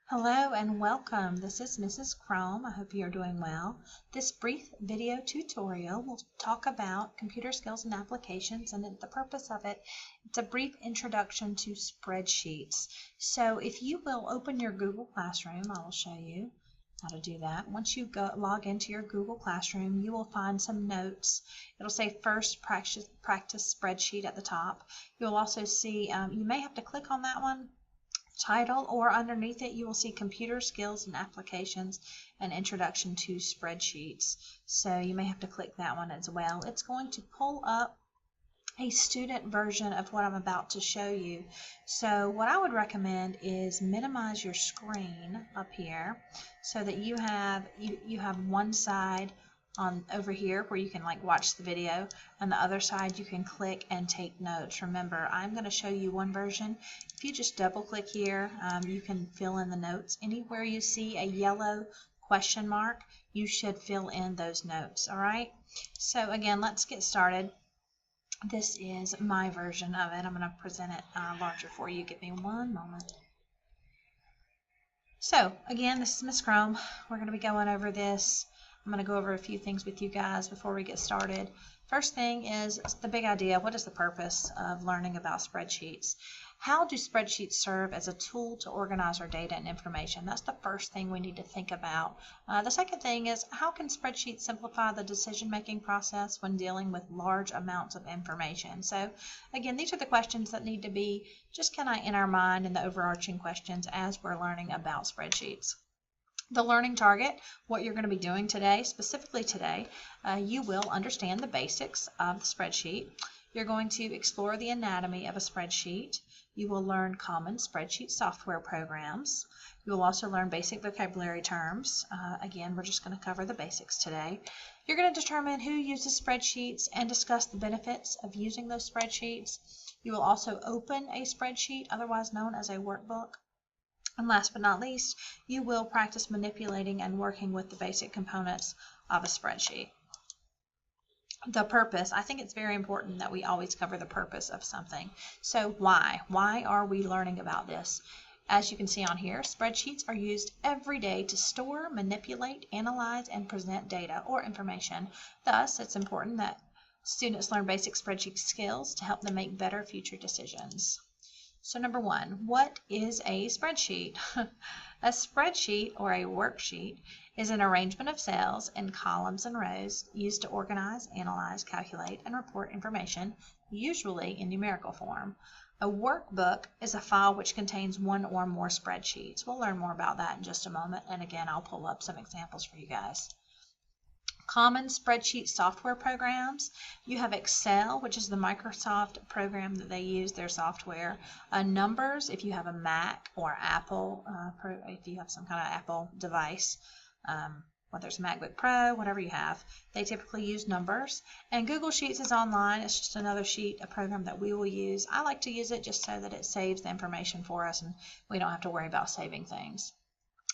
Hello and welcome. This is Mrs. Chrome. I hope you're doing well. This brief video tutorial will talk about computer skills and applications, and the purpose of it's a brief introduction to spreadsheets. So if you will open your Google Classroom, I will show you how to do that. Once you log into your Google Classroom, you will find some notes. It'll say first practice spreadsheet at the top. You'll also see, you may have to click on that one, title, or underneath it you will see computer skills and applications and introduction to spreadsheets. So you may have to click that one as well. It's going to pull up a student version of what I'm about to show you. So what I would recommend is minimize your screen up here so that you have one side on over here where you can watch the video, and the other side you can click and take notes. Remember, I'm going to show you one version. If you just double click here, you can fill in the notes. Anywhere you see a yellow question mark, you should fill in those notes. All right, so again, let's get started. This is my version of it. I'm going to present it larger for you. Give me one moment. So again, this is Miss Chrome. We're going to be going over this. I'm going to go over a few things with you guys before we get started. First thing is the big idea. What is the purpose of learning about spreadsheets? How do spreadsheets serve as a tool to organize our data and information? That's the first thing we need to think about. The second thing is, how can spreadsheets simplify the decision-making process when dealing with large amounts of information? So again, these are the questions that need to be just kind of in our mind, and the overarching questions as we're learning about spreadsheets. The learning target, what you're going to be doing today, specifically today, you will understand the basics of the spreadsheet. You're going to explore the anatomy of a spreadsheet. You will learn common spreadsheet software programs. You will also learn basic vocabulary terms. Again, we're just going to cover the basics today. You're going to determine who uses spreadsheets and discuss the benefits of using those spreadsheets. You will also open a spreadsheet, otherwise known as a workbook. And last but not least, you will practice manipulating and working with the basic components of a spreadsheet. The purpose, I think it's very important that we always cover the purpose of something. So why? Why are we learning about this? As you can see on here, spreadsheets are used every day to store, manipulate, analyze, and present data or information. Thus, it's important that students learn basic spreadsheet skills to help them make better future decisions. So number one, what is a spreadsheet? A spreadsheet, or a worksheet, is an arrangement of cells in columns and rows used to organize, analyze, calculate, and report information, usually in numerical form. A workbook is a file which contains one or more spreadsheets. We'll learn more about that in just a moment, and again, I'll pull up some examples for you guys. Common spreadsheet software programs. You have Excel, which is the Microsoft program that they use, their software. Numbers, if you have a Mac or Apple, if you have some kind of Apple device, whether it's MacBook Pro, whatever you have, they typically use numbers. And Google Sheets is online. It's just another sheet, a program that we will use. I like to use it just so that it saves the information for us and we don't have to worry about saving things.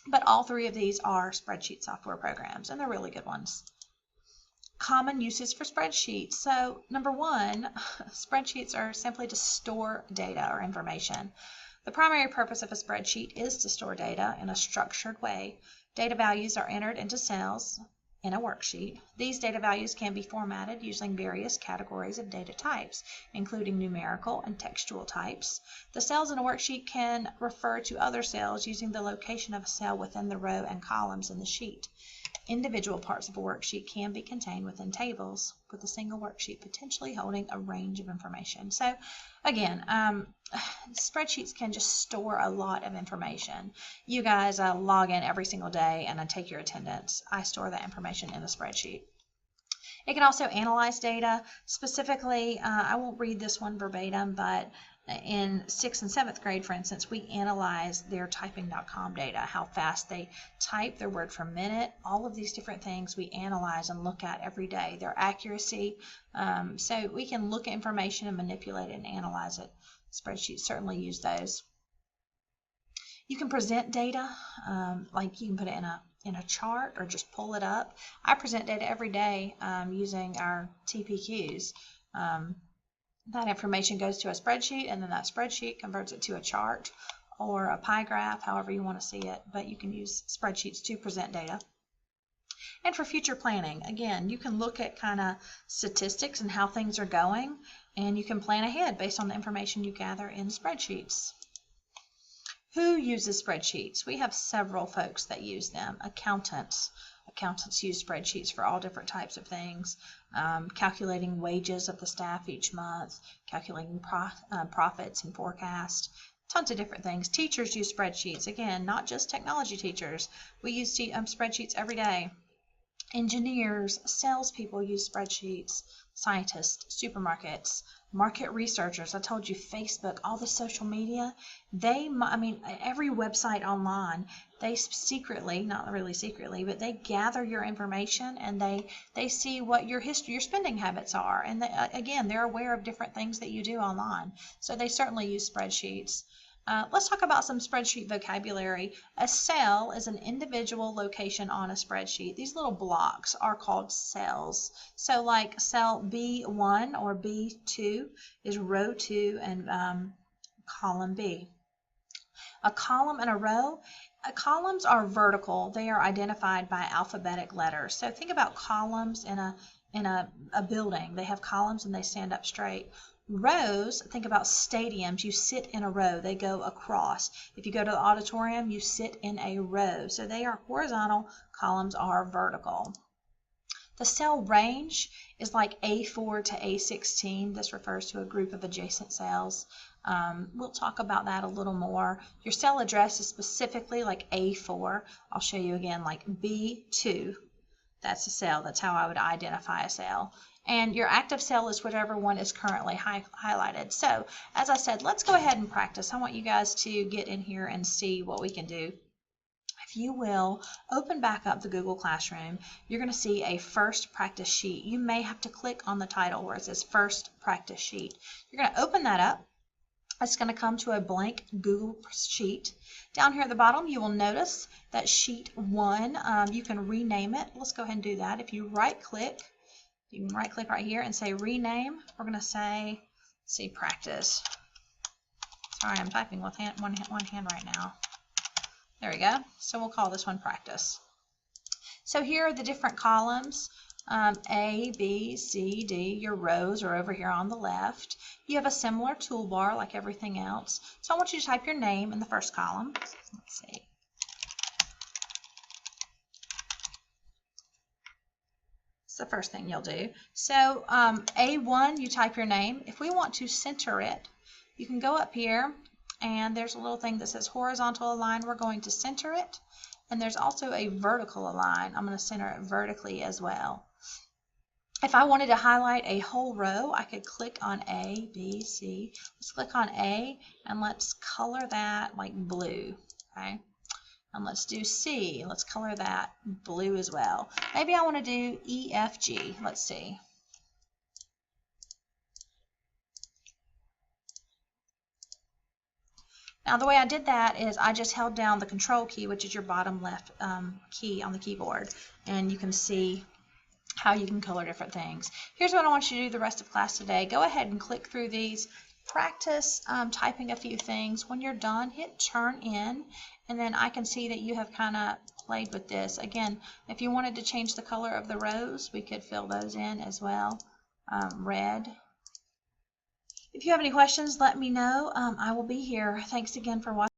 But all three of these are spreadsheet software programs, and they're really good ones. Common uses for spreadsheets. So number one, spreadsheets are simply to store data or information. The primary purpose of a spreadsheet is to store data in a structured way. Data values are entered into cells in a worksheet. These data values can be formatted using various categories of data types, including numerical and textual types. The cells in a worksheet can refer to other cells using the location of a cell within the row and columns in the sheet. Individual parts of a worksheet can be contained within tables, with a single worksheet potentially holding a range of information. So again, spreadsheets can just store a lot of information. You guys log in every single day and take your attendance. I store that information in a spreadsheet. It can also analyze data. Specifically, I won't read this one verbatim, but in 6th and 7th grade, for instance, we analyze their typing.com data, how fast they type, their word per minute, all of these different things we analyze and look at every day, their accuracy. So we can look at information and manipulate it and analyze it. Spreadsheets certainly use those. You can present data, like you can put it in a chart or just pull it up. I present data every day using our TPQs. That information goes to a spreadsheet, and then that spreadsheet converts it to a chart. or a pie graph, however you want to see it, but you can use spreadsheets to present data. And for future planning, again, you can look at kind of statistics and how things are going, and you can plan ahead based on the information you gather in spreadsheets. Who uses spreadsheets? We have several folks that use them. Accountants. Accountants use spreadsheets for all different types of things, calculating wages of the staff each month, calculating profits and forecast, tons of different things. Teachers use spreadsheets. Again, not just technology teachers. We use spreadsheets every day. Engineers, salespeople use spreadsheets. Scientists, supermarkets, market researchers. I told you Facebook, all the social media, every website online, they secretly, not really secretly, but they gather your information and they see what your spending habits are. And again, they're aware of different things that you do online. So they certainly use spreadsheets. Let's talk about some spreadsheet vocabulary. A cell is an individual location on a spreadsheet. These little blocks are called cells. So like cell B1 or B2 is row 2 and column B. A column and a row. Columns are vertical. They are identified by alphabetic letters. So think about columns in a building. They have columns and they stand up straight. Rows, think about stadiums. You sit in a row. They go across. If you go to the auditorium, you sit in a row. So they are horizontal. Columns are vertical. The cell range is like A4 to A16. This refers to a group of adjacent cells. We'll talk about that a little more. Your cell address is specifically like A4. I'll show you again, like B2. That's a cell. That's how I would identify a cell. And your active cell is whatever one is currently highlighted. So, as I said, let's go ahead and practice. I want you guys to get in here and see what we can do. If you will, open back up the Google Classroom. You're going to see a first practice sheet. You may have to click on the title where it says first practice sheet. You're going to open that up. It's going to come to a blank Google sheet. Down here at the bottom, you will notice that sheet 1, you can rename it. Let's go ahead and do that. If you right-click, you can right-click right here and say rename. We're going to say, let's see, practice. Sorry, I'm typing with one hand right now. There we go. So we'll call this one practice. So here are the different columns. A, B, C, D. Your rows are over here on the left. You have a similar toolbar like everything else. So I want you to type your name in the first column. Let's see. It's the first thing you'll do. So A1, you type your name. If we want to center it, you can go up here and there's a little thing that says horizontal align. We're going to center it. And there's also a vertical align. I'm going to center it vertically as well. If I wanted to highlight a whole row, I could click on A, B, C. Let's click on A and let's color that like blue. Okay. And let's do C. Let's color that blue as well. Maybe I want to do E, F, G. Let's see. Now the way I did that is I just held down the control key, which is your bottom left key on the keyboard, and you can see how you can color different things. Here's what I want you to do the rest of class today. Go ahead and click through these. Practice typing a few things. When you're done, hit turn in, and then I can see that you have kind of played with this. Again, if you wanted to change the color of the rows, we could fill those in as well. Red. If you have any questions, let me know. I will be here. Thanks again for watching.